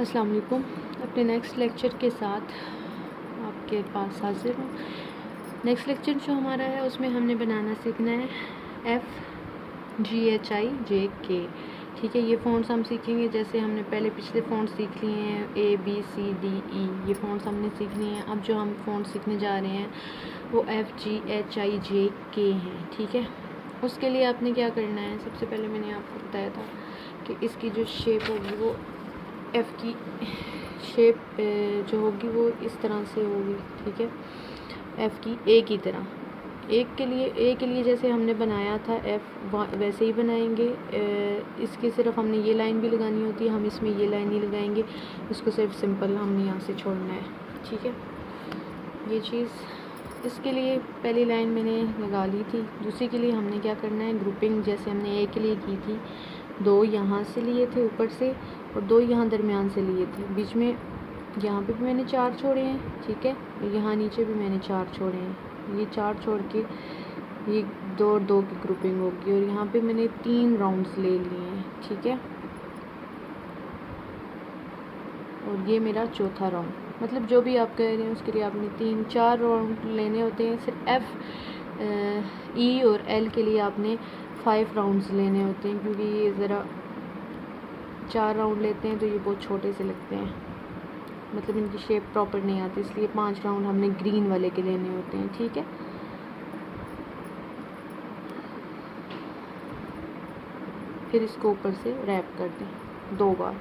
अस्सलाम वालेकुम। अपने नेक्स्ट लेक्चर के साथ आपके पास हाजिर हूँ। नेक्स्ट लेक्चर जो हमारा है उसमें हमने बनाना सीखना है FGHIJK। ठीक है, ये फ़ॉन्ट्स हम सीखेंगे जैसे हमने पहले पिछले फ़ॉन्ट्स सीख लिए हैं ABCDE, ये फ़ॉन्ट्स हमने सीख लिए हैं। अब जो हम फ़ॉन्ट्स सीखने जा रहे हैं वो FGHIJK हैं। ठीक है, उसके लिए आपने क्या करना है, सबसे पहले मैंने आपको बताया था कि इसकी जो शेप होगी वो एफ़ की शेप जो होगी वो इस तरह से होगी। ठीक है, एफ़ की ए की तरह, ए के लिए जैसे हमने बनाया था एफ़ वैसे ही बनाएंगे। इसकी सिर्फ हमने ये लाइन भी लगानी होती है, हम इसमें ये लाइन नहीं लगाएंगे, इसको सिर्फ सिंपल हमने यहाँ से छोड़ना है। ठीक है, ये चीज़ इसके लिए पहली लाइन मैंने लगा ली थी। दूसरी के लिए हमने क्या करना है, ग्रुपिंग जैसे हमने ए के लिए की थी, 2 यहाँ से लिए थे ऊपर से और 2 यहाँ दरमियान से लिए थे, बीच में यहाँ पे भी मैंने 4 छोड़े हैं। ठीक है, यहाँ नीचे भी मैंने 4 छोड़े हैं। ये 4 छोड़ के ये 2 और 2 की ग्रुपिंग होगी और यहाँ पे मैंने 3 राउंड्स ले लिए हैं। ठीक है, और ये मेरा चौथा राउंड, मतलब जो भी आप कह रहे हैं उसके लिए आपने 3-4 राउंड लेने होते हैं। सिर्फ एफ़ ई और एल के लिए आपने 5 राउंड्स लेने होते हैं, क्योंकि ये ज़रा 4 राउंड लेते हैं तो ये बहुत छोटे से लगते हैं, मतलब इनकी शेप प्रॉपर नहीं आती, इसलिए 5 राउंड हमने ग्रीन वाले के लेने होते हैं। ठीक है, फिर इसको ऊपर से रैप कर दें 2 बार।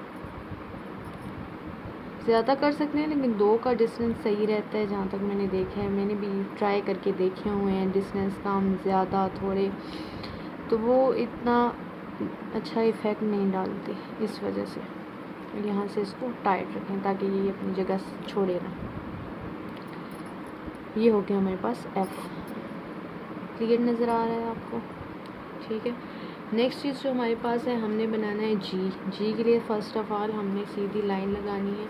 ज़्यादा कर सकते हैं लेकिन 2 का डिस्टेंस सही रहता है, जहाँ तक मैंने देखा है। मैंने भी ट्राई करके देखे हुए हैं, डिस्टेंस कम ज़्यादा थोड़े, तो वो इतना अच्छा इफ़ेक्ट नहीं डालते। इस वजह से यहाँ से इसको टाइट रखें ताकि ये अपनी जगह छोड़े ना। ये हो गया हमारे पास एफ़। क्लियर नज़र आ रहा है आपको? ठीक है, नेक्स्ट चीज़ जो हमारे पास है, हमने बनाना है जी के लिए फ़र्स्ट ऑफ़ ऑल हमने सीधी लाइन लगानी है।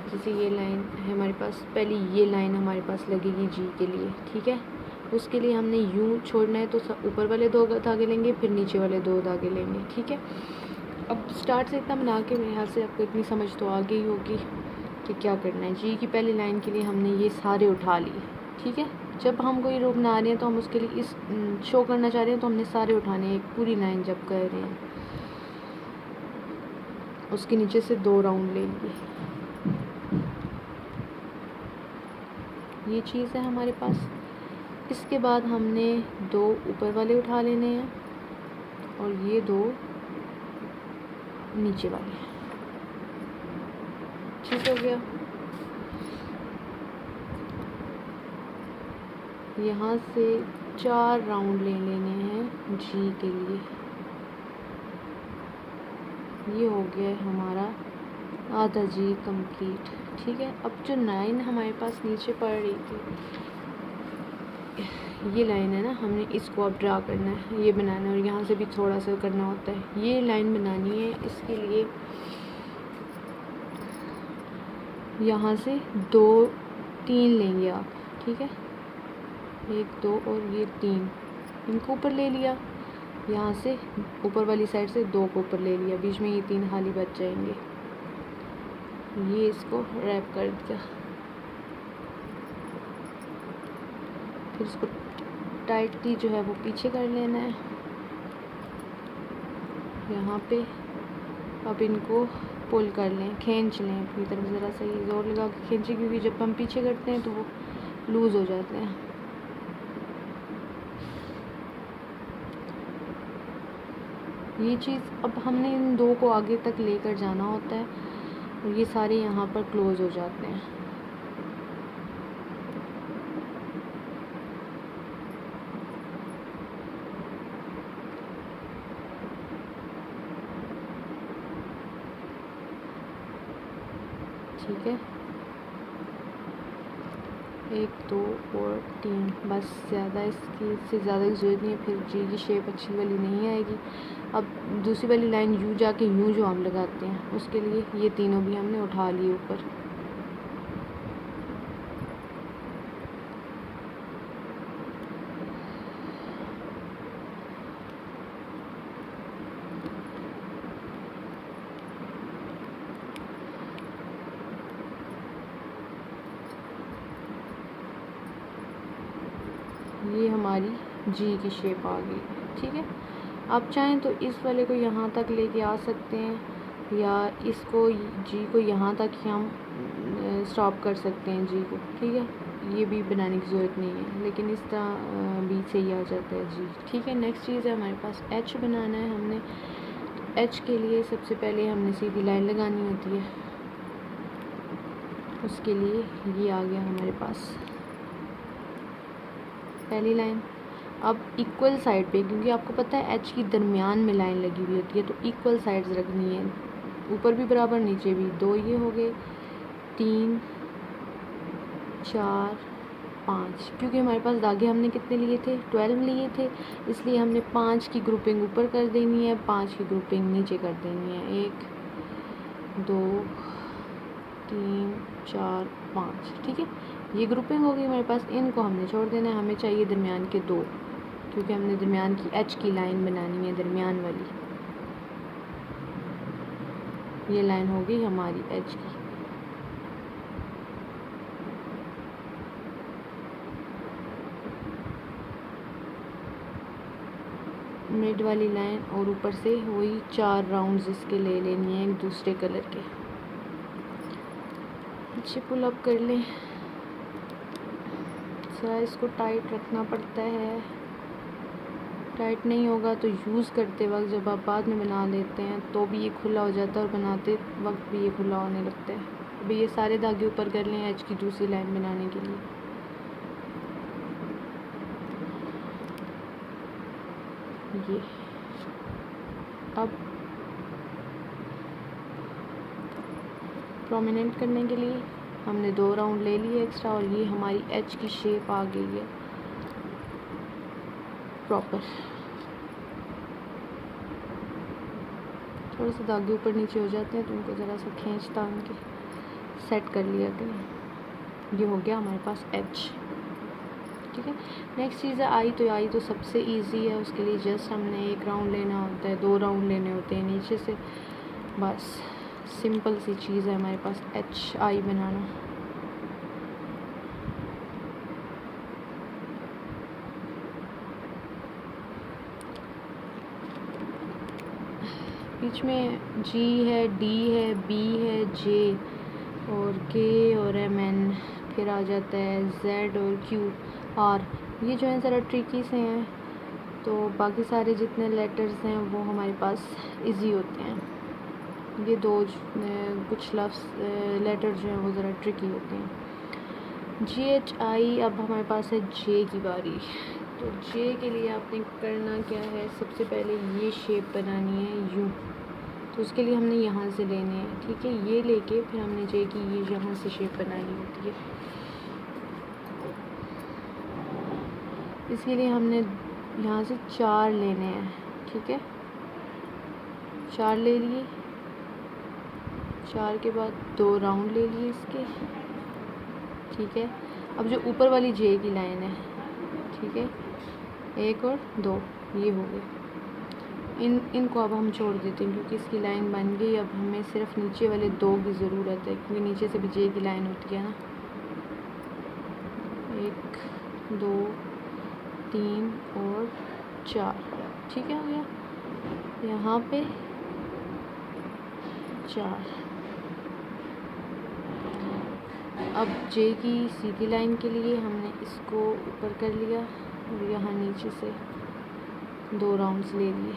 जैसे ये लाइन है हमारे पास, पहली ये लाइन हमारे पास लगेगी जी के लिए। ठीक है, उसके लिए हमने यूँ छोड़ना है, तो ऊपर वाले 2 धागे लेंगे, फिर नीचे वाले 2 धागे लेंगे। ठीक है, अब स्टार्ट से इतना बना के मेरे ख्याल से आपको इतनी समझ तो आ गई होगी कि क्या करना है। जी की पहली लाइन के लिए हमने ये सारे उठा लिए। ठीक है, जब हम कोई रो बना रहे हैं तो हम उसके लिए इस शो करना चाह रहे हैं तो हमने सारे उठाने हैं, एक पूरी लाइन जब कर रहे हैं। उसके नीचे से 2 राउंड लेंगे। ये चीज़ है हमारे पास। इसके बाद हमने 2 ऊपर वाले उठा लेने हैं और ये 2 नीचे वाले। ठीक हो गया। यहाँ से 4 राउंड ले लेने हैं जी के लिए। ये हो गया हमारा आधा जी कंप्लीट। ठीक है, अब जो लाइन हमारे पास नीचे पड़ रही थी, ये लाइन है ना, हमने इसको अब ड्रा करना है, ये बनाना है और यहाँ से भी थोड़ा सा करना होता है। ये लाइन बनानी है, इसके लिए यहाँ से 2-3 लेंगे आप। ठीक है, 1 2 और ये 3, इनको ऊपर ले लिया, यहाँ से ऊपर वाली साइड से 2 को ऊपर ले लिया, बीच में ये 3 खाली बच जाएंगे। ये इसको रैप कर दिया, फिर इसको टाइटली जो है वो पीछे कर लेना है यहाँ पे। अब इनको पुल कर लें, खींच लें अपनी तरफ, ज़रा सा ही ज़ोर लगा के खींचें, क्योंकि जब हम पीछे करते हैं तो वो लूज़ हो जाते हैं। ये चीज़ अब हमने इन 2 को आगे तक लेकर जाना होता है और ये सारे यहाँ पर क्लोज़ हो जाते हैं। ठीक है, 1 2 और 3, बस ज़्यादा इससे ज़्यादा की ज़रूरत नहीं है, फिर जी की शेप अच्छी वाली नहीं आएगी। अब दूसरी वाली लाइन यूँ जाके यूँ जो हम लगाते हैं, उसके लिए ये तीनों भी हमने उठा लिए ऊपर। ये हमारी जी की शेप आ गई, ठीक है। आप चाहें तो इस वाले को यहाँ तक लेके आ सकते हैं, या इसको जी को यहाँ तक ही हम स्टॉप कर सकते हैं जी को, ठीक है। ये भी बनाने की ज़रूरत नहीं है, लेकिन इस तरह भी सही आ जाता है जी, ठीक है। नेक्स्ट चीज़ है हमारे पास एच बनाना है हमने। एच के लिए सबसे पहले हमने सीधी लाइन लगानी होती है, उसके लिए ये आ गया हमारे पास पहली लाइन। अब इक्वल साइड पे, क्योंकि आपको पता है एच की दरमियान में लाइन लगी हुई होती है, तो इक्वल साइड्स रखनी है, ऊपर भी बराबर नीचे भी। 2 ये हो गए, 3 4 5, क्योंकि हमारे पास धागे हमने कितने लिए थे, 12 लिए थे, इसलिए हमने 5 की ग्रुपिंग ऊपर कर देनी है, 5 की ग्रुपिंग नीचे कर देनी है। 1 2 3 4 5, ठीक है। ये ग्रुपिंग होगी हमारे पास, इनको हमने छोड़ देना है। हमें चाहिए दरमियान के 2, क्योंकि हमने दरमियान की एच की लाइन बनानी है, दरमियान वाली। ये लाइन होगी हमारी एच की। मिड वाली लाइन और ऊपर से वही 4 राउंड्स इसके ले लेनी है एक दूसरे कलर के। अच्छे पुल अप कर लें, ज़रा इसको टाइट रखना पड़ता है। टाइट नहीं होगा तो यूज़ करते वक्त, जब आप बाद में बना लेते हैं तो भी ये खुला हो जाता है, और बनाते वक्त भी ये खुला होने लगता है। अभी ये सारे धागे ऊपर कर लें एच की दूसरी लाइन बनाने के लिए। ये अब प्रोमिनेंट करने के लिए हमने 2 राउंड ले लिए एक्स्ट्रा, और ये हमारी एच की शेप आ गई है प्रॉपर। थोड़े से धागे ऊपर नीचे हो जाते हैं, तो उनको ज़रा सा खींच तान के सेट कर लिया करें। ये हो गया हमारे पास एच, ठीक है। नेक्स्ट चीज़ है आई। तो आई तो सबसे इजी है, उसके लिए जस्ट हमने 1 राउंड लेना होता है, 2 राउंड लेने होते हैं नीचे से, बस सिंपल सी चीज़ है हमारे पास एच आई बनाना। बीच में जी है, डी है, बी है, जे और के और एम एन, फिर आ जाता है जेड और क्यू आर। ये जो है ज़रा ट्रिकी से हैं, तो बाकी सारे जितने लेटर्स हैं वो हमारे पास इजी होते हैं। ये दो कुछ लफ्ज़ लेटर जो हैं वो ज़रा ट्रिकी होते हैं। जी एच आई। अब हमारे पास है जे की बारी। तो जे के लिए आपने करना क्या है, सबसे पहले ये शेप बनानी है यूँ, तो उसके लिए हमने यहाँ से लेने हैं, ठीक है। ये लेके फिर हमने जे की ये यहाँ से शेप बनानी होती है। इसके लिए हमने यहाँ से 4 लेने हैं, ठीक है। 4 ले लिए, 4 के बाद 2 राउंड ले लिए इसके, ठीक है। अब जो ऊपर वाली जे की लाइन है, ठीक है, 1 और 2 ये हो गए। इनको अब हम छोड़ देते हैं, क्योंकि इसकी लाइन बन गई। अब हमें सिर्फ नीचे वाले 2 की ज़रूरत है, क्योंकि नीचे से भी जे की लाइन होती है ना। 1 2 3 और 4, ठीक है, हो गया। यहाँ पे 4। अब जे की सीधी लाइन के लिए हमने इसको ऊपर कर लिया, और यहाँ नीचे से 2 राउंड्स ले लिए।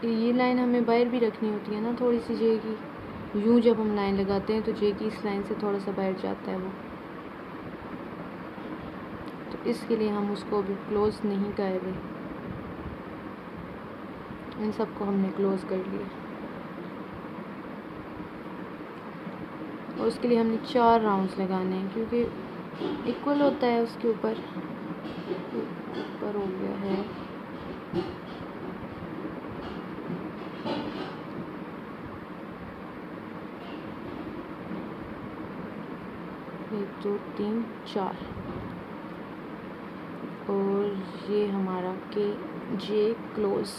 ये लाइन हमें बाहर भी रखनी होती है ना थोड़ी सी जे की। यूँ जब हम लाइन लगाते हैं तो जे की इस लाइन से थोड़ा सा बाहर जाता है वो, तो इसके लिए हम उसको अभी क्लोज़ नहीं कर रहे। इन सबको हमने क्लोज़ कर लिया, और उसके लिए हमने 4 राउंड्स लगाने हैं, क्योंकि इक्वल होता है उसके ऊपर हो गया है। 1 2 3 4 और ये हमारा के जे क्लोज।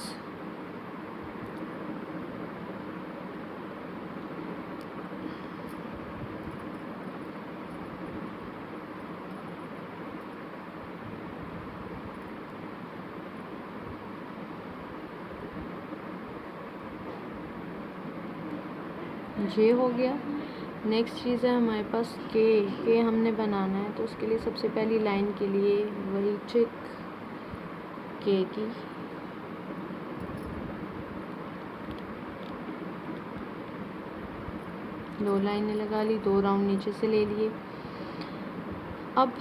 जे हो गया। नेक्स्ट चीज़ है हमारे पास के हमने बनाना है, तो उसके लिए सबसे पहली लाइन के लिए वही ट्रिक के की। दो लाइनें लगा ली, 2 राउंड नीचे से ले लिए। अब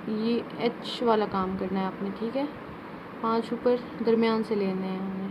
ये एच वाला काम करना है आपने, ठीक है। 5 ऊपर दरमियान से लेने हैं हमने,